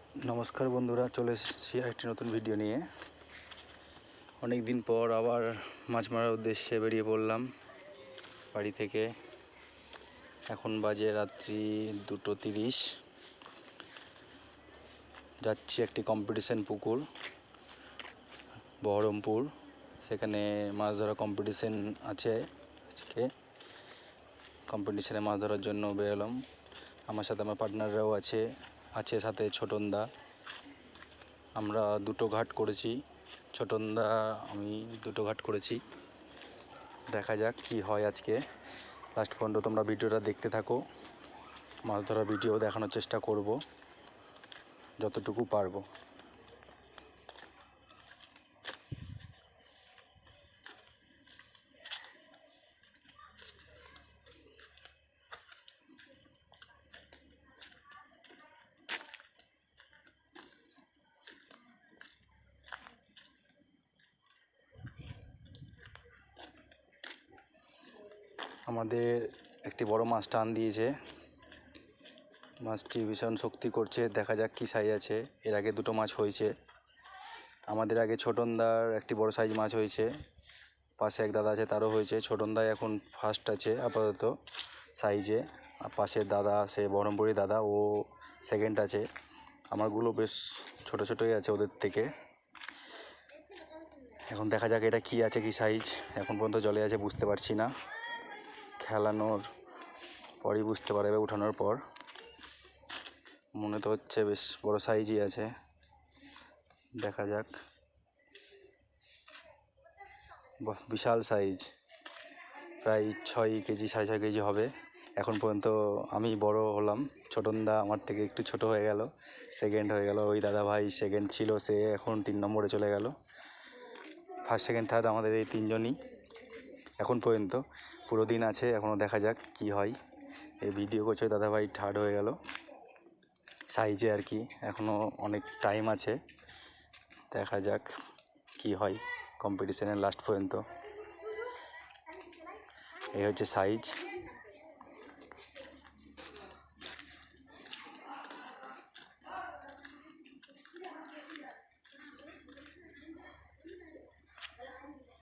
নমস্কার বন্ধুরা, চলে এসেছি একটি নতুন ভিডিও নিয়ে। অনেক দিন পর আবার মাছ মারার উদ্দেশ্যে বেরিয়ে পড়লাম বাড়ি থেকে। এখন বাজে রাত্রি 2:30। যাচ্ছি একটি কম্পিটিশন পুকুর, বহরমপুর। সেখানে মাছ ধরা কম্পিটিশন আছে। আজকে কম্পিটিশনে মাছ ধরার জন্য বেরোলাম। আমার সাথে আমার পার্টনাররাও আছে সাথে ছোটনদা। আমরা দুটো ঘাট করেছি, ছোটনদা আমি দুটো ঘাট করেছি। দেখা যাক কি হয় আজকে। লাস্ট পর্যন্ত তোমরা ভিডিওটা দেখতে থাকো। মাছ ধরার ভিডিও দেখানোর চেষ্টা করব যতটুকু পারবো। আমাদের একটি বড় মাছ টান দিয়েছে। মাছটি ভীষণ শক্তি করছে, দেখা যাক কি সাইজ আছে। এর আগে দুটো মাছ হয়েছে আমাদের। আগে ছোটনদার একটি বড় সাইজ মাছ হয়েছে, পাশে এক দাদা আছে তারও হয়েছে। ছোটনদাই এখন ফার্স্ট আছে আপাতত সাইজে। পাশের দাদা, সে বহরমপুরি দাদা, ও সেকেন্ড আছে। আমারগুলো বেশ ছোট ছোটই আছে ওদের থেকে। এখন দেখা যাক এটা কি আছে, কি সাইজ। এখন পর্যন্ত জলে আছে, বুঝতে পারছি না। খেলানোর পরই বুঝতে পারবে, উঠানোর পর। মনে তো হচ্ছে বেশ বড় সাইজই আছে, দেখা যাক। বিশাল সাইজ, প্রায় 6 কেজি, 6.5 কেজি হবে। এখন পর্যন্ত আমি বড় হলাম, ছোটনদা আমার থেকে একটু ছোট হয়ে গেল, সেকেন্ড হয়ে গেল। ওই দাদা ভাই সেকেন্ড ছিল, সে এখন 3 নম্বরে চলে গেল। ফার্স্ট, সেকেন্ড, থার্ড আমাদের এই 3 জনই এখন পর্যন্ত। পুরো দিন আছে এখনও, দেখা যাক কি হয়। এই ভিডিও করছে দাদা ভাই থার্ড হয়ে গেল সাইজে আর কি। এখনও অনেক টাইম আছে, দেখা যাক কি হয় কম্পিটিশনের লাস্ট পর্যন্ত। এই হচ্ছে সাইজ।